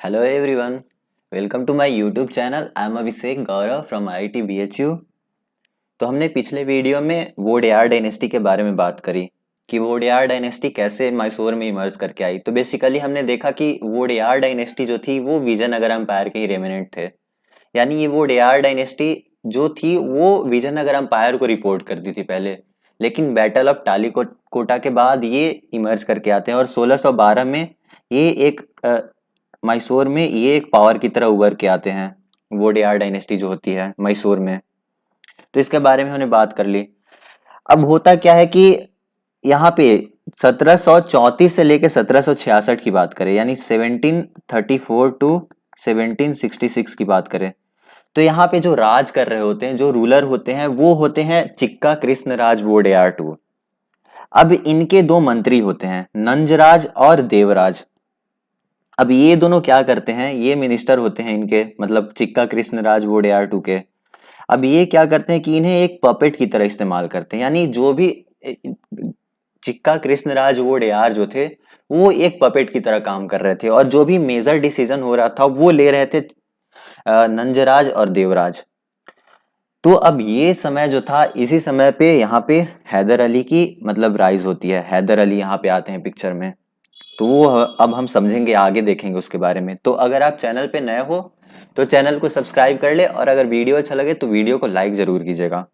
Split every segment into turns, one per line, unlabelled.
Hello everyone, welcome to my YouTube channel. I am Abhishek Gaurav from IIT BHU. तो हमने पिछले video में Wodeyar dynasty के बारे में बात करी कि वोडेयार डायनेस्टी कैसे मैसूर में इमर्ज करके आई। तो बेसिकली हमने देखा कि वोडेयार डायनेस्टी जो थी वो विजयनगर एम्पायर के ही रेमिनेंट थे। यानी ये वोडेयार डायनेस्टी जो थी वो विजयनगर एम्पायर को रिपोर्ट करती थी पहले, लेकिन बैटल ऑफ टालीकोटा के बाद ये इमर्ज करके आते हैं और 1612 में ये एक मैसूर में ये एक पावर की तरह उभर के आते हैं। वोडेयार डायनेस्टी जो होती है मैसूर में, तो इसके बारे में हमने बात कर ली। अब होता क्या है कि यहाँ पे 1734 से लेके 1766 की बात करें, यानी 1734 टू 1766 की बात करें, तो यहाँ पे जो राज कर रहे होते हैं, जो रूलर होते हैं, वो होते हैं चिक्का कृष्णराज वोडेयार टू। अब इनके दो मंत्री होते हैं, नंजराज और देवराज। अब ये दोनों क्या करते हैं, ये मिनिस्टर होते हैं इनके, मतलब चिक्का कृष्णराज वोडेयार टू के। अब ये क्या करते हैं कि इन्हें एक पपेट की तरह इस्तेमाल करते हैं, यानी जो भी चिक्का कृष्णराज वोडेयार जो थे वो एक पपेट की तरह काम कर रहे थे और जो भी मेजर डिसीजन हो रहा था वो ले रहे थे नंजराज और देवराज। तो अब ये समय जो था, इसी समय पे यहाँ पे हैदर अली की मतलब राइज होती है। हैदर अली यहाँ पे आते हैं पिक्चर में, तो वो अब हम समझेंगे, आगे देखेंगे उसके बारे में। तो अगर आप चैनल पे नए हो तो चैनल को सब्सक्राइब कर ले और अगर वीडियो अच्छा लगे तो वीडियो को लाइक जरूर कीजिएगा।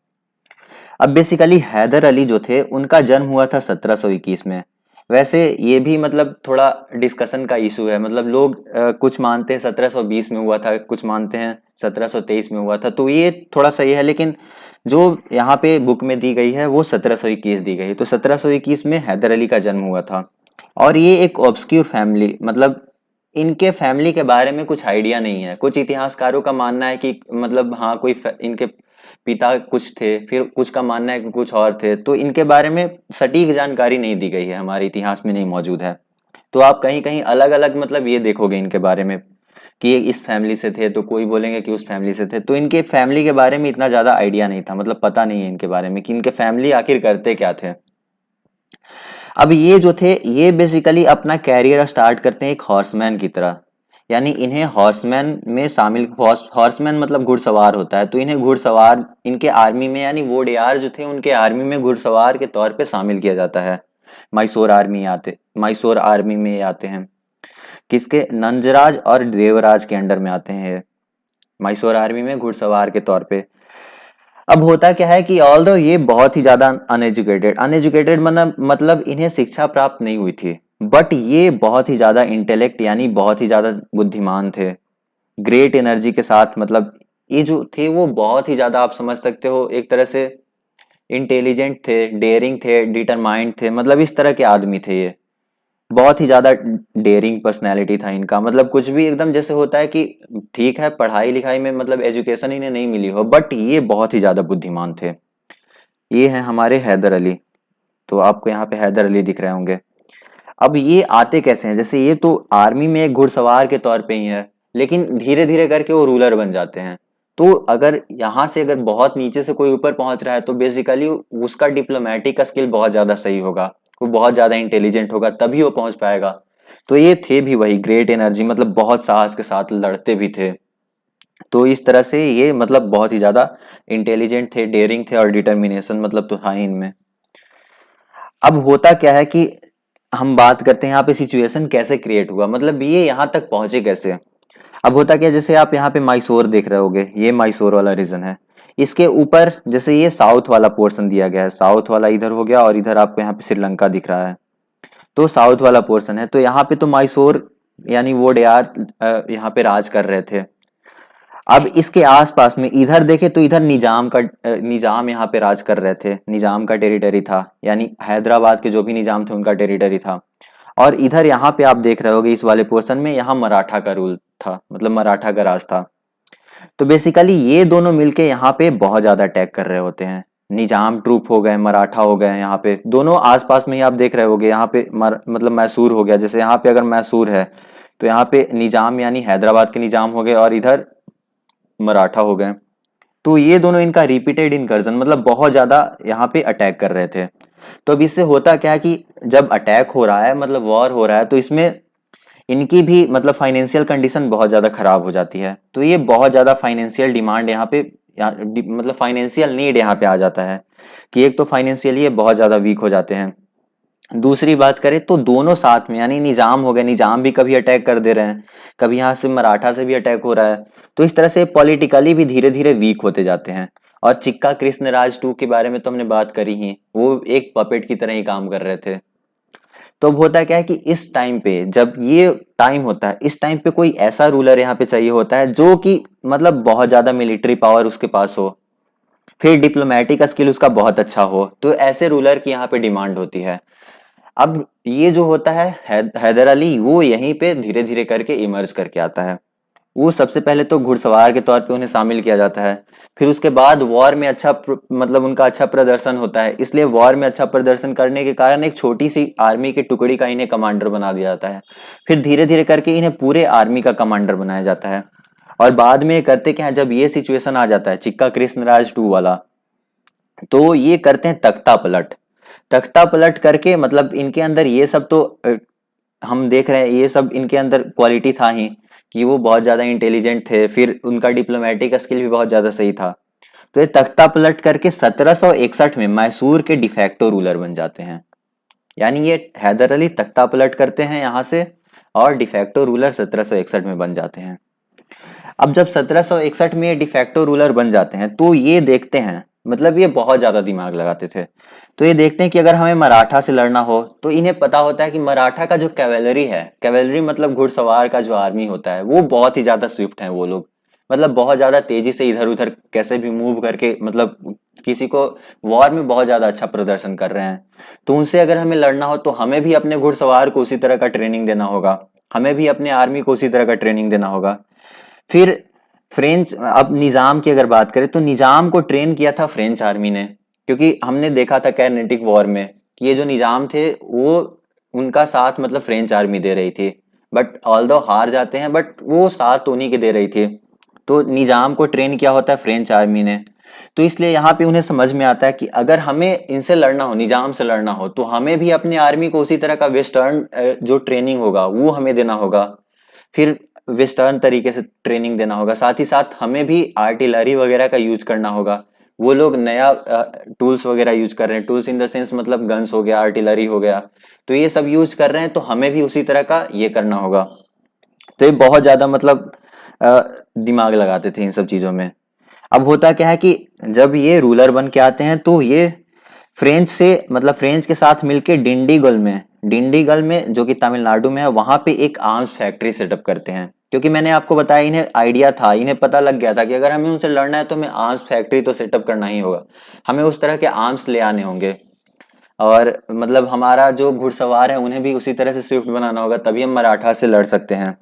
अब बेसिकली हैदर अली जो थे उनका जन्म हुआ था 1721 में। वैसे ये भी मतलब थोड़ा डिस्कशन का इशू है, मतलब लोग कुछ मानते हैं 1720 में हुआ था, कुछ मानते हैं 1723 में हुआ था, तो ये थोड़ा सही है, लेकिन जो यहाँ पे बुक में दी गई है वो 1721 दी गई है। तो 1721 में हैदर अली का जन्म हुआ था और ये एक ऑब्सक्यूर फैमिली, मतलब इनके फैमिली के बारे में कुछ आइडिया नहीं है। कुछ इतिहासकारों का मानना है कि मतलब हाँ कोई इनके पिता कुछ थे, फिर कुछ का मानना है कि कुछ और थे, तो इनके बारे में सटीक जानकारी नहीं दी गई है, हमारे इतिहास में नहीं मौजूद है। तो आप कहीं कहीं अलग अलग मतलब ये देखोगे इनके बारे में कि ये इस फैमिली से थे, तो कोई बोलेंगे कि उस फैमिली से थे। तो इनके फैमिली के बारे में इतना ज्यादा आइडिया नहीं था, मतलब पता नहीं है इनके बारे में कि इनके फैमिली आखिर करते क्या थे। अब ये जो थे ये बेसिकली अपना कैरियर स्टार्ट करते हैं एक हॉर्समैन की तरह, यानी इन्हें हॉर्समैन में शामिल, हॉर्समैन मतलब घुड़सवार होता है, तो इन्हें घुड़सवार इनके आर्मी में, यानी वोडेयार जो थे उनके आर्मी में घुड़सवार के तौर पे शामिल किया जाता है। मैसूर आर्मी में आते हैं, किसके, नंजराज और देवराज के अंडर में आते हैं मैसूर आर्मी में घुड़सवार के तौर पे। अब होता क्या है कि ऑल्दो ये बहुत ही ज्यादा अनएजुकेटेड मतलब इन्हें शिक्षा प्राप्त नहीं हुई थी, बट ये बहुत ही ज्यादा इंटेलेक्ट यानी बहुत ही ज्यादा बुद्धिमान थे, ग्रेट एनर्जी के साथ। मतलब ये जो थे वो बहुत ही ज्यादा, आप समझ सकते हो, एक तरह से इंटेलिजेंट थे, डेयरिंग थे, डिटरमाइंड थे, मतलब इस तरह के आदमी थे ये। बहुत ही ज्यादा डेयरिंग पर्सनैलिटी था इनका, मतलब कुछ भी एकदम जैसे होता है कि ठीक है पढ़ाई लिखाई में मतलब एजुकेशन इन्हें नहीं मिली हो, बट ये बहुत ही ज्यादा बुद्धिमान थे। ये हैं हमारे हैदर अली, तो आपको यहाँ पे हैदर अली दिख रहे होंगे। अब ये आते कैसे हैं, जैसे ये तो आर्मी में एक घुड़सवार के तौर पे ही है, लेकिन धीरे धीरे करके वो रूलर बन जाते हैं। तो अगर यहाँ से अगर बहुत नीचे से कोई ऊपर पहुंच रहा है तो बेसिकली उसका डिप्लोमेटिक का स्किल बहुत ज्यादा सही होगा, वो बहुत ज्यादा इंटेलिजेंट होगा, तभी वो पहुंच पाएगा। तो ये थे भी वही ग्रेट एनर्जी, मतलब बहुत साहस के साथ लड़ते भी थे। तो इस तरह से ये मतलब बहुत ही ज्यादा इंटेलिजेंट थे, डेयरिंग थे और डिटर्मिनेशन मतलब तो था ही इनमें। अब होता क्या है कि हम बात करते हैं यहाँ पे सिचुएशन कैसे क्रिएट हुआ, मतलब ये यहाँ तक पहुंचे कैसे। अब होता क्या, जैसे आप यहाँ पे मैसूर देख रहे होगे, ये मैसूर वाला रीजन है। इसके ऊपर जैसे ये साउथ वाला पोर्शन दिया गया है, साउथ वाला इधर हो गया और इधर आपको यहाँ पे श्रीलंका दिख रहा है, तो साउथ वाला पोर्शन है। तो यहाँ पे तो मैसूर यानी वोडेयार यहाँ पे राज कर रहे थे। अब इसके आसपास में इधर देखे तो इधर निजाम यहाँ पे राज कर रहे थे, निजाम का टेरिटरी था, यानी हैदराबाद के जो भी निजाम थे उनका टेरिटरी था। और इधर यहाँ पे आप देख रहे होगे इस वाले पोर्शन में, यहाँ मराठा का रूल था, मतलब मराठा का राज था। तो बेसिकली ये दोनों मिलके यहाँ पे बहुत ज्यादा अटैक कर रहे होते हैं। निजाम ट्रूप हो गए, मराठा हो गए, यहाँ पे दोनों आसपास में ही आप देख रहे होगे। यहाँ पे मतलब मैसूर हो गया, जैसे यहाँ पे अगर मैसूर है तो यहाँ पे निजाम यानी हैदराबाद के निजाम हो गए और इधर मराठा हो गए। तो ये दोनों इनका रिपीटेड इनकर्जन, मतलब बहुत ज्यादा यहाँ पे अटैक कर रहे थे। तो अब इससे होता क्या है कि जब अटैक हो रहा है, मतलब वॉर हो रहा है, तो इसमें इनकी भी मतलब फाइनेंशियल कंडीशन बहुत ज़्यादा खराब हो जाती है। तो ये बहुत ज़्यादा फाइनेंशियल डिमांड यहाँ पे मतलब फाइनेंशियल नीड यहाँ पे आ जाता है कि एक तो फाइनेंशियली ये बहुत ज़्यादा वीक हो जाते हैं। दूसरी बात करें तो दोनों साथ में, यानी निजाम हो गया, निजाम भी कभी अटैक कर दे रहे हैं, कभी यहाँ से मराठा से भी अटैक हो रहा है। तो इस तरह से पॉलिटिकली भी धीरे धीरे वीक होते जाते हैं। और चिक्का कृष्णराज टू के बारे में तो हमने बात करी ही, वो एक पपेट की तरह ही काम कर रहे थे। तो अब होता क्या है कि इस टाइम पे, जब ये टाइम होता है, इस टाइम पे कोई ऐसा रूलर यहाँ पे चाहिए होता है जो कि मतलब बहुत ज्यादा मिलिट्री पावर उसके पास हो, फिर डिप्लोमेटिक स्किल उसका बहुत अच्छा हो। तो ऐसे रूलर की यहाँ पे डिमांड होती है। अब ये जो होता है हैदर अली, वो यहीं पे धीरे धीरे करके इमर्ज करके आता है। वो सबसे पहले तो घुड़सवार के तौर पे उन्हें शामिल किया जाता है, फिर उसके बाद वॉर में मतलब उनका अच्छा प्रदर्शन होता है, इसलिए वॉर में अच्छा प्रदर्शन करने के कारण एक छोटी सी आर्मी की टुकड़ी का इन्हें कमांडर बना दिया जाता है। फिर धीरे धीरे करके इन्हें पूरे आर्मी का कमांडर बनाया जाता है। और बाद में करते क्या है, जब ये सिचुएशन आ जाता है चिक्का कृष्णराज टू वाला, तो ये करते हैं तख्ता पलट। तख्ता पलट करके मतलब इनके अंदर ये सब तो हम देख रहे हैं, ये सब इनके अंदर क्वालिटी था ही कि वो बहुत ज्यादा इंटेलिजेंट थे, फिर उनका डिप्लोमेटिक स्किल भी बहुत ज्यादा सही था। तो ये तख्ता पलट करके 1761 में मैसूर के डिफेक्टो रूलर बन जाते हैं। यानी ये हैदर अली तख्ता पलट करते हैं यहाँ से, और डिफेक्टो रूलर 1761 में बन जाते हैं। अब जब 1761 में ये डिफेक्टो रूलर बन जाते हैं, तो ये देखते हैं, मतलब ये बहुत ज्यादा दिमाग लगाते थे। तो ये देखते हैं कि अगर हमें मराठा से लड़ना हो, तो इन्हें पता होता है कि मराठा का जो कैवेलरी है, कैवेलरी मतलब घुड़सवार का जो आर्मी होता है, वो बहुत ही ज्यादा स्विफ्ट है। वो लोग मतलब बहुत ज्यादा तेजी से इधर उधर कैसे भी मूव करके मतलब किसी को वॉर में बहुत ज्यादा अच्छा प्रदर्शन कर रहे हैं। तो उनसे अगर हमें लड़ना हो, तो हमें भी अपने घुड़सवार को उसी तरह का ट्रेनिंग देना होगा, हमें भी अपने आर्मी को उसी तरह का ट्रेनिंग देना होगा। फिर फ्रेंच, अब निजाम की अगर बात करें, तो निजाम को ट्रेन किया था फ्रेंच आर्मी ने, क्योंकि हमने देखा था कैनेटिक वॉर में कि ये जो निजाम थे, वो उनका साथ मतलब फ्रेंच आर्मी दे रही थी। बट ऑल्दो हार जाते हैं, बट वो साथ तो उन्हीं के दे रही थी। तो निजाम को ट्रेन किया होता है फ्रेंच आर्मी ने। तो इसलिए यहाँ पे उन्हें समझ में आता है कि अगर हमें इनसे लड़ना हो, निजाम से लड़ना हो, तो हमें भी अपने आर्मी को उसी तरह का वेस्टर्न जो ट्रेनिंग होगा वो हमें देना होगा। फिर वेस्टर्न तरीके से ट्रेनिंग देना होगा, साथ ही साथ हमें भी आर्टिलरी वगैरह का यूज करना होगा। वो लोग नया टूल्स वगैरह यूज कर रहे हैं, टूल्स इन द सेंस मतलब गन्स हो गया, आर्टिलरी हो गया, तो ये सब यूज कर रहे हैं, तो हमें भी उसी तरह का ये करना होगा। तो ये बहुत ज्यादा मतलब दिमाग लगाते थे इन सब चीजों में। अब होता क्या है कि जब ये रूलर बन के आते हैं, तो ये फ्रेंच से मतलब फ्रेंच के साथ मिलके डिंडीगल में जो कि तमिलनाडु में है, वहां पे एक आर्म्स फैक्ट्री सेटअप करते हैं। क्योंकि मैंने आपको बताया, इन्हें आइडिया था, इन्हें पता लग गया था कि अगर हमें उनसे लड़ना है तो हमें आर्म्स फैक्ट्री तो सेटअप करना ही होगा, हमें उस तरह के आर्म्स ले आने होंगे, और मतलब हमारा जो घुड़सवार है उन्हें भी उसी तरह से स्विफ्ट बनाना होगा, तभी हम मराठा से लड़ सकते हैं।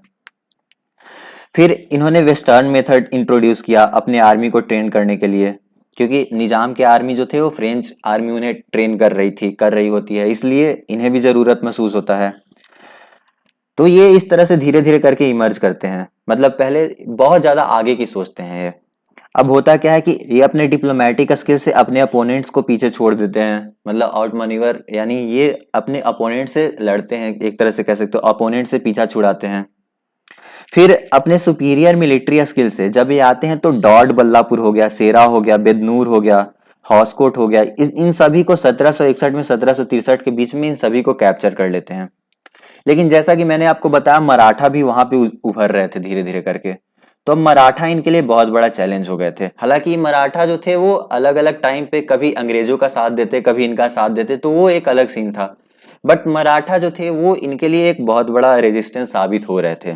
फिर इन्होंने वेस्टर्न मेथड इंट्रोड्यूस किया अपने आर्मी को ट्रेन करने के लिए, क्योंकि निजाम के आर्मी जो थे वो फ्रेंच आर्मी उन्हें ट्रेन कर रही होती है, इसलिए इन्हें भी जरूरत महसूस होता है। तो ये इस तरह से धीरे धीरे करके इमर्ज करते हैं, मतलब पहले बहुत ज्यादा आगे की सोचते हैं ये। अब होता क्या है कि ये अपने डिप्लोमेटिक स्किल से अपने अपोनेंट्स को पीछे छोड़ देते हैं, मतलब आउट मैन्यूवर, यानी ये अपने अपोनेंट से लड़ते हैं, एक तरह से कह सकते हो अपोनेंट से पीछा छुड़ाते हैं। फिर अपने सुपीरियर मिलिट्री स्किल से जब ये आते हैं, तो डॉड बल्लापुर हो गया, सेरा हो गया, बेदनूर हो गया, हॉस्कोट हो गया, इन सभी को 1761 में 1763 के बीच में इन सभी को कैप्चर कर लेते हैं। लेकिन जैसा कि मैंने आपको बताया, मराठा भी वहां पे उभर रहे थे धीरे धीरे करके। तो अब मराठा इनके लिए बहुत बड़ा चैलेंज हो गए थे। हालांकि मराठा जो थे वो अलग अलग टाइम पे कभी अंग्रेजों का साथ देते, कभी इनका साथ देते, तो वो एक अलग सीन था। बट मराठा जो थे वो इनके लिए एक बहुत बड़ा रेजिस्टेंस साबित हो रहे थे।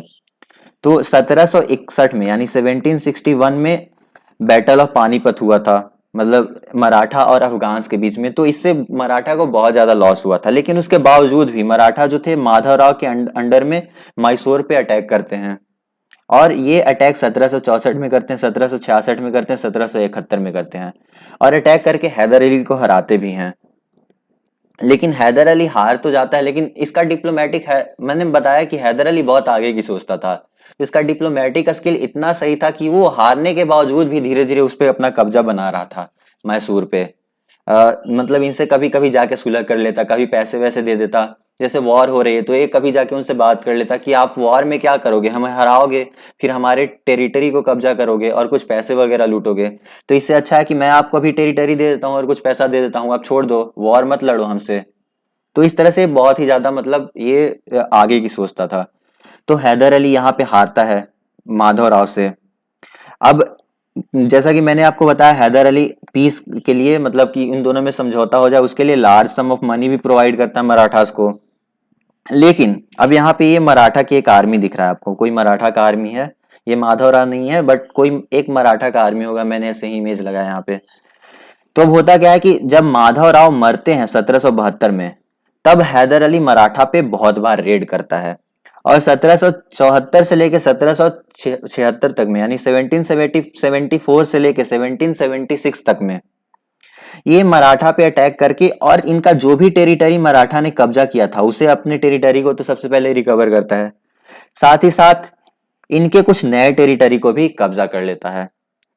तो 1761 में यानी 1761 में बैटल ऑफ पानीपत हुआ था, मतलब मराठा और अफगान्स के बीच में। तो इससे मराठा को बहुत ज्यादा लॉस हुआ था, लेकिन उसके बावजूद भी मराठा जो थे माधवराव के अंडर में मैसूर पे अटैक करते हैं। और ये अटैक 1764 में करते हैं, 1766 में करते हैं, 1771 में करते हैं, और अटैक करके हैदर अली को हराते भी हैं। लेकिन हैदर अली हार तो जाता है, लेकिन इसका डिप्लोमेटिक है, मैंने बताया कि हैदर अली बहुत आगे की सोचता था। इसका डिप्लोमेटिक स्किल इतना सही था कि वो हारने के बावजूद भी धीरे धीरे उस पर अपना कब्जा बना रहा था मैसूर पे। मतलब इनसे कभी कभी जाके सुलह कर लेता, कभी पैसे वैसे दे देता, जैसे वॉर हो रही है तो ये कभी जाके उनसे बात कर लेता कि आप वॉर में क्या करोगे, हमें हराओगे, फिर हमारे टेरिटरी को कब्जा करोगे और कुछ पैसे वगैरह लूटोगे, तो इससे अच्छा है कि मैं आपको अभी टेरिटरी दे देता हूँ और कुछ पैसा दे देता हूँ, आप छोड़ दो, वॉर मत लड़ो हमसे। तो इस तरह से बहुत ही ज्यादा मतलब ये आगे की सोचता था। तो हैदर अली यहाँ पे हारता है माधव राव से। अब जैसा कि मैंने आपको बताया, हैदर अली पीस के लिए मतलब कि इन दोनों में समझौता हो जाए उसके लिए लार्ज सम ऑफ मनी भी प्रोवाइड करता है मराठास को। लेकिन अब यहाँ पे ये मराठा की एक आर्मी दिख रहा है आपको, कोई मराठा का आर्मी है, ये माधव राव नहीं है बट कोई एक मराठा का आर्मी होगा, मैंने ऐसे ही इमेज लगाया यहाँ पे। तो अब होता क्या है कि जब माधव राव मरते हैं 1772 में, तब हैदर अली मराठा पे बहुत बार रेड करता है और 1774 से लेके 1776 तक में, यानी 1774 से लेके 1776 तक में ये मराठा पे अटैक करके और इनका जो भी टेरिटरी मराठा ने कब्जा किया था उसे अपने टेरिटरी को तो सबसे पहले रिकवर करता है, साथ ही साथ इनके कुछ नए टेरिटरी को भी कब्जा कर लेता है।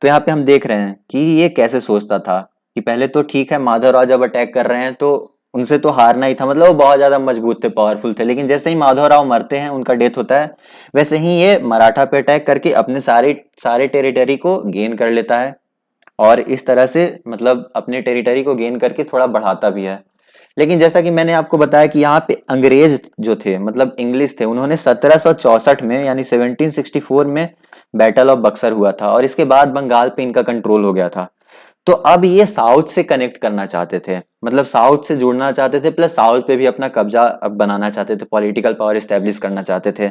तो यहाँ पे हम देख रहे हैं कि ये कैसे सोचता था कि पहले तो ठीक है माधवराव जब अटैक कर रहे हैं तो उनसे तो हारना ही था, मतलब वो बहुत ज्यादा मजबूत थे, पावरफुल थे, लेकिन जैसे ही माधवराव मरते हैं, उनका डेथ होता है, वैसे ही ये मराठा पे अटैक करके अपने सारे सारे टेरिटरी को गेन कर लेता है और इस तरह से मतलब अपने टेरिटरी को गेन करके थोड़ा बढ़ाता भी है। लेकिन जैसा कि मैंने आपको बताया कि यहाँ पे अंग्रेज जो थे मतलब इंग्लिश थे, उन्होंने 1764 में यानी 1764 में बैटल ऑफ बक्सर हुआ था और इसके बाद बंगाल पे इनका कंट्रोल हो गया था। तो अब ये साउथ से कनेक्ट करना चाहते थे, मतलब साउथ से जुड़ना चाहते थे, प्लस साउथ पे भी अपना कब्जा अब बनाना चाहते थे, पॉलिटिकल पावर स्टेब्लिश करना चाहते थे।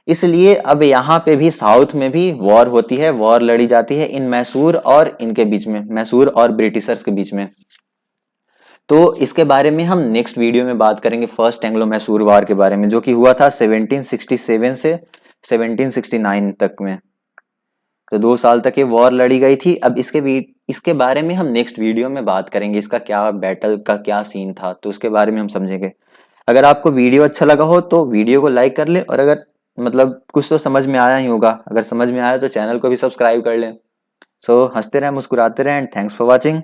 इसलिए अब यहाँ पे भी साउथ में भी वॉर होती है, वॉर लड़ी जाती है इन मैसूर और इनके बीच में, मैसूर और ब्रिटिशर्स के बीच में। तो इसके बारे में हम नेक्स्ट वीडियो में बात करेंगे, फर्स्ट एंग्लो मैसूर वॉर के बारे में, जो कि हुआ था 1767 से 1769 तक में। तो 2 साल तक ये वॉर लड़ी गई थी। अब इसके बारे में हम नेक्स्ट वीडियो में बात करेंगे, इसका क्या बैटल का क्या सीन था, तो उसके बारे में हम समझेंगे। अगर आपको वीडियो अच्छा लगा हो तो वीडियो को लाइक कर ले, और अगर मतलब कुछ तो समझ में आया ही होगा, अगर समझ में आया तो चैनल को भी सब्सक्राइब कर लें। सो हंसते रहें, मुस्कुराते रहें, एंड थैंक्स फॉर वॉचिंग।